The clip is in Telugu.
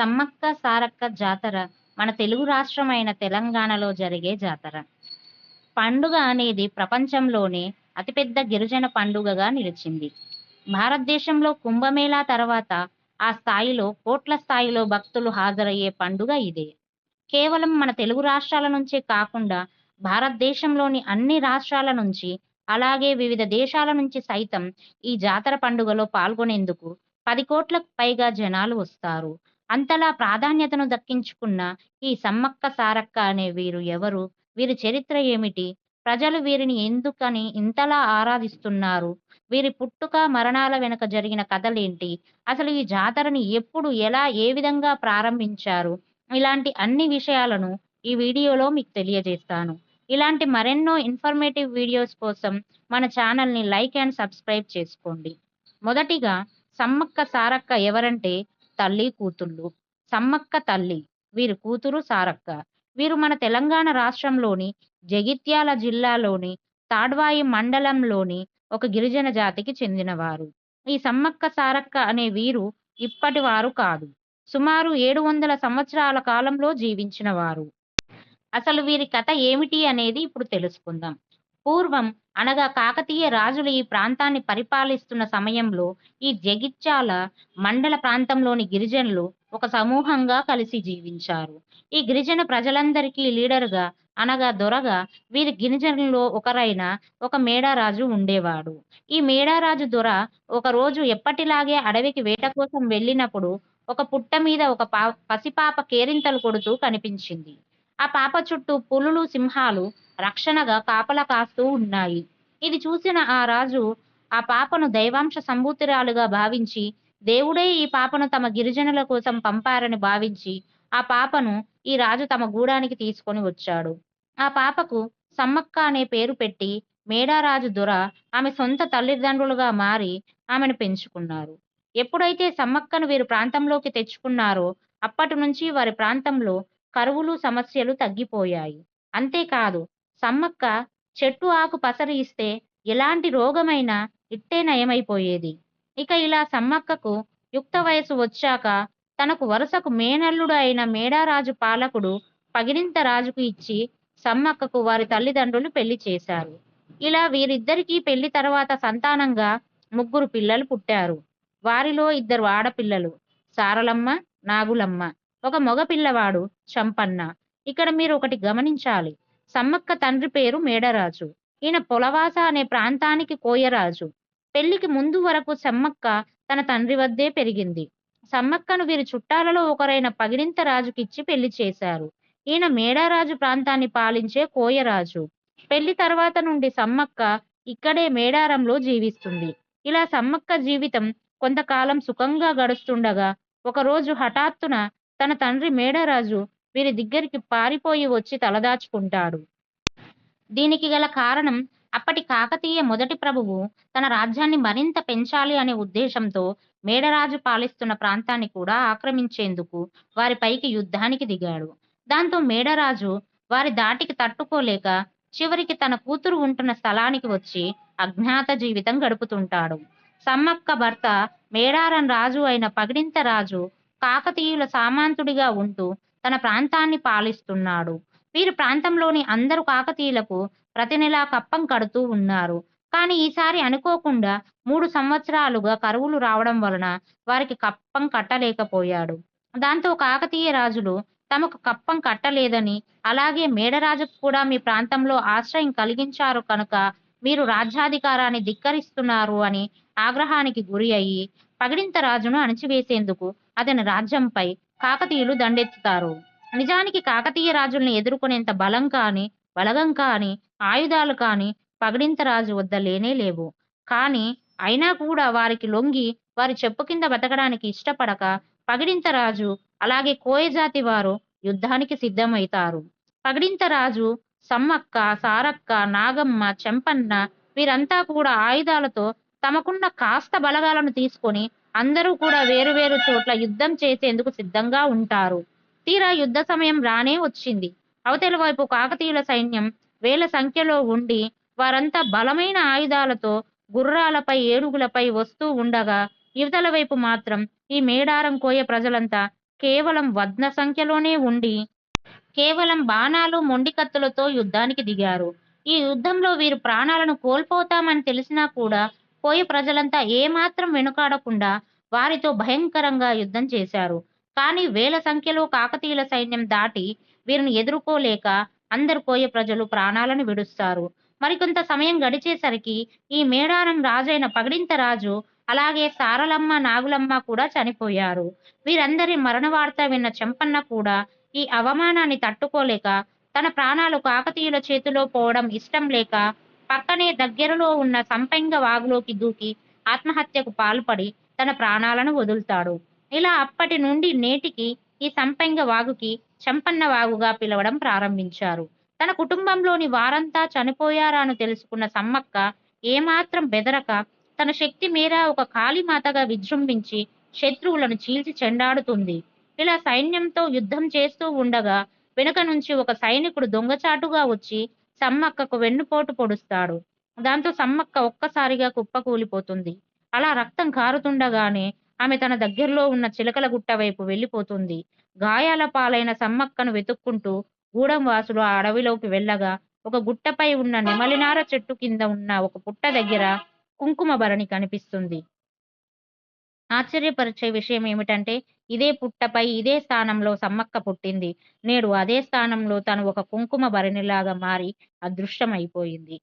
సమ్మక్క సారక్క జాతర మన తెలుగు రాష్ట్రమైన తెలంగాణలో జరిగే జాతర. పండుగ అనేది ప్రపంచంలోనే అతిపెద్ద గిరిజన పండుగగా నిలిచింది. భారతదేశంలో కుంభమేళా తర్వాత ఆ స్థాయిలో కోట్ల స్థాయిలో భక్తులు హాజరయ్యే పండుగ ఇదే. కేవలం మన తెలుగు రాష్ట్రాల నుంచే కాకుండా భారతదేశంలోని అన్ని రాష్ట్రాల నుంచి, అలాగే వివిధ దేశాల నుంచి సైతం ఈ జాతర పండుగలో పాల్గొనేందుకు 10 కోట్లకు పైగా జనాలు వస్తారు. అంతలా ప్రాధాన్యతను దక్కించుకున్న ఈ సమ్మక్క సారక్క అనే వీరు ఎవరు? వీరి చరిత్ర ఏమిటి? ప్రజలు వీరిని ఎందుకని ఇంతలా ఆరాధిస్తున్నారు? వీరి పుట్టుక, మరణాల వెనుక జరిగిన కథలేంటి? అసలు ఈ జాతరని ఎప్పుడు, ఎలా, ఏ విధంగా ప్రారంభించారు? ఇలాంటి అన్ని విషయాలను ఈ వీడియోలో మీకు తెలియజేస్తాను. ఇలాంటి మరెన్నో ఇన్ఫర్మేటివ్ వీడియోస్ కోసం మన ఛానల్‌ని లైక్ అండ్ సబ్స్క్రైబ్ చేసుకోండి. మొదటిగా సమ్మక్క సారక్క ఎవరంటే తల్లి కూతుళ్ళు. సమ్మక్క తల్లి, వీరి కూతురు సారక్క. వీరు మన తెలంగాణ రాష్ట్రంలోని జగిత్యాల జిల్లాలోని తాడ్వాయి మండలంలోని ఒక గిరిజన జాతికి చెందినవారు. ఈ సమ్మక్క సారక్క అనే వీరు ఇప్పటివారు కాదు. సుమారు 700 సంవత్సరాల కాలంలో జీవించిన వారు. అసలు వీరి కథ ఏమిటి అనేది ఇప్పుడు తెలుసుకుందాం. పూర్వం అనగా కాకతీయ రాజులు ఈ ప్రాంతాన్ని పరిపాలిస్తున్న సమయంలో ఈ జగిత్యాల మండల ప్రాంతంలోని గిరిజనులు ఒక సమూహంగా కలిసి జీవించారు. ఈ గిరిజన ప్రజలందరికీ లీడర్‌గా అనగా దొరగా వీరి గిరిజనుల్లో ఒకరైన ఒక మేడారాజు ఉండేవాడు. ఈ మేడారాజు దొర ఒకరోజు ఎప్పటిలాగే అడవికి వేట కోసం వెళ్ళినప్పుడు ఒక పుట్ట మీద ఒక పసిపాప కేరింతలు కొడుతూ కనిపించింది. ఆ పాప చుట్టూ పులులు, సింహాలు రక్షణగా కాపలా కాస్తూ ఉన్నాయి. ఇది చూసిన ఆ రాజు ఆ పాపను దైవాంశ సంభూతురాలుగా భావించి, దేవుడే ఈ పాపను తమ గిరిజనుల కోసం పంపారని భావించి, ఆ పాపను ఈ రాజు తమ గూడానికి తీసుకొని వచ్చాడు. ఆ పాపకు సమ్మక్క అనే పేరు పెట్టి మేడారాజు దొర ఆమె సొంత తల్లిదండ్రులుగా మారి ఆమెను పెంచుకున్నారు. ఎప్పుడైతే సమ్మక్కను వీరు ప్రాంతంలోకి తెచ్చుకున్నారో అప్పటి నుంచి వారి ప్రాంతంలో కరువులు, సమస్యలు తగ్గిపోయాయి. అంతేకాదు, సమ్మక్క చెట్టు ఆకు పసరు ఇస్తే ఎలాంటి రోగమైనా ఇట్టే నయమైపోయేది. ఇక ఇలా సమ్మక్కకు యుక్త వయసు వచ్చాక తనకు వరుసకు మేనల్లుడు అయిన మేడారాజు పాలకుడు పగిడింత రాజుకు ఇచ్చి సమ్మక్కకు వారి తల్లిదండ్రులు పెళ్లి చేశారు. ఇలా వీరిద్దరికీ పెళ్లి తర్వాత సంతానంగా 3 పిల్లలు పుట్టారు. వారిలో 2 ఆడపిల్లలు సారలమ్మ, నాగులమ్మ. ఒక మగ పిల్లవాడు చంపన్న. ఇక్కడ మీరు ఒకటి గమనించాలి. సమ్మక్క తండ్రి పేరు మేడరాజు. ఈయన పొలవాస అనే ప్రాంతానికి కోయరాజు. పెళ్లికి ముందు వరకు సమ్మక్క తన తండ్రి వద్దే పెరిగింది. సమ్మక్కను వీరి చుట్టాలలో ఒకరైన పగిడింత రాజుకిచ్చి పెళ్లి చేశారు. ఈయన మేడారాజు ప్రాంతాన్ని పాలించే కోయరాజు. పెళ్లి తర్వాత నుండి సమ్మక్క ఇక్కడే మేడారంలో జీవిస్తుంది. ఇలా సమ్మక్క జీవితం కొంతకాలం సుఖంగా గడుస్తుండగా ఒకరోజు హఠాత్తున తన తండ్రి మేడరాజు వీరి దగ్గరికి పారిపోయి వచ్చి తలదాచుకుంటాడు. దీనికి గల కారణం అప్పటి కాకతీయ మొదటి ప్రభువు తన రాజ్యాన్ని మరింత పెంచాలి అనే ఉద్దేశంతో మేడరాజు పాలిస్తున్న ప్రాంతాన్ని కూడా ఆక్రమించేందుకు వారిపైకి యుద్ధానికి దిగాడు. దాంతో మేడరాజు వారి దాటికి తట్టుకోలేక చివరికి తన కూతురు ఉంటున్న స్థలానికి వచ్చి అజ్ఞాత జీవితం గడుపుతుంటాడు. సమ్మక్క భర్త మేడారం రాజు అయిన పగిడింత రాజు కాకతీయుల సామంతుడిగా ఉంటూ తన ప్రాంతాన్ని పాలిస్తున్నాడు. వీరి ప్రాంతంలోని అందరు కాకతీయులకు ప్రతి నెలా కప్పం కడుతూ ఉన్నారు. కానీ ఈసారి అనుకోకుండా 3 సంవత్సరాలుగా కరువులు రావడం వలన వారికి కప్పం కట్టలేకపోయాడు. దాంతో కాకతీయ రాజులు తమకు కప్పం కట్టలేదని, అలాగే మేడరాజుకు కూడా మీ ప్రాంతంలో ఆశ్రయం కలిగించారు కనుక మీరు రాజ్యాధికారాన్ని ధిక్కరిస్తున్నారు అని ఆగ్రహానికి గురి అయ్యి పగిడింత రాజును అణిచివేసేందుకు అతని రాజ్యంపై కాకతీయులు దండెత్తుతారు. నిజానికి కాకతీయ రాజుల్ని ఎదుర్కొనేంత బలం కానీ, బలగం కానీ, ఆయుధాలు కానీ పగిడింత రాజు వద్ద లేనే లేవు. కానీ అయినా కూడా వారికి లొంగి వారి చెప్పు కింద బతకడానికి ఇష్టపడక పగిడింత రాజు అలాగే కోయజాతి వారు యుద్ధానికి సిద్ధమవుతారు. పగిడింత రాజు, సమ్మక్క, సారక్క, నాగమ్మ, చెంపన్న వీరంతా కూడా ఆయుధాలతో తమకున్న కాస్త బలగాలను తీసుకొని అందరూ కూడా వేరు వేరు చోట్ల యుద్ధం చేసేందుకు సిద్ధంగా ఉంటారు. తీరా యుద్ధ సమయం రానే వచ్చింది. అవతల వైపు కాకతీయుల సైన్యం వేల సంఖ్యలో ఉండి వారంతా బలమైన ఆయుధాలతో గుర్రాలపై, ఏనుగులపై వస్తూ ఉండగా ఇవతల వైపు మాత్రం ఈ మేడారం కోయ ప్రజలంతా కేవలం వంద సంఖ్యలోనే ఉండి కేవలం బాణాలు, మొండి కత్తులతో యుద్ధానికి దిగారు. ఈ యుద్ధంలో వీరు ప్రాణాలను కోల్పోతామని తెలిసినా కూడా కోయ ప్రజలంతా ఏమాత్రం వెనుకాడకుండా వారితో భయంకరంగా యుద్ధం చేశారు. కానీ వేల సంఖ్యలో కాకతీయుల సైన్యం దాటి వీరిని ఎదుర్కోలేక అందరు కోయ ప్రజలు ప్రాణాలను విడుస్తారు. మరికొంత సమయం గడిచేసరికి ఈ మేడారం రాజైన పగడింత రాజు, అలాగే సారలమ్మ, నాగులమ్మ కూడా చనిపోయారు. వీరందరి మరణ వార్త విన్న చెంపన్న కూడా ఈ అవమానాన్ని తట్టుకోలేక తన ప్రాణాలు కాకతీయుల చేతిలో పోవడం ఇష్టం లేక పక్కనే దగ్గరలో ఉన్న సంపెంగ వాగులోకి దూకి ఆత్మహత్యకు పాల్పడి తన ప్రాణాలను వదులుతాడు. ఇలా అప్పటి నుండి నేటికి ఈ సంపెంగ వాగుకి చెంపన్న వాగుగా పిలవడం ప్రారంభించారు. తన కుటుంబంలోని వారంతా చనిపోయారని తెలుసుకున్న సమ్మక్క ఏమాత్రం బెదరక తన శక్తి మేర ఒక కాళీమాతగా విజృంభించి శత్రువులను చీల్చి చెండాడుతుంది. ఇలా సైన్యంతో యుద్ధం చేస్తూ ఉండగా వెనుక నుంచి ఒక సైనికుడు దొంగచాటుగా వచ్చి సమ్మక్కకు వెన్నుపోటు పొడుస్తాడు. దాంతో సమ్మక్క ఒక్కసారిగా కుప్పకూలిపోతుంది. అలా రక్తం కారుతుండగానే ఆమె తన దగ్గరలో ఉన్న చిలకల గుట్ట వైపు వెళ్ళిపోతుంది. గాయాల పాలైన సమ్మక్కను వెతుక్కుంటూ గూడెం వాసులు ఆ అడవిలోకి వెళ్ళగా ఒక గుట్టపై ఉన్న నెమలినార చెట్టు కింద ఉన్న ఒక పుట్ట దగ్గర కుంకుమ భరణి కనిపిస్తుంది. ఆశ్చర్యపరిచే విషయం ఏమిటంటే ఇదే పుట్టపై ఇదే స్థానంలో సమ్మక్క పుట్టింది. నేడు అదే స్థానంలో తను ఒక కుంకుమ భరణిలాగా మారి అదృశ్యమైపోయింది.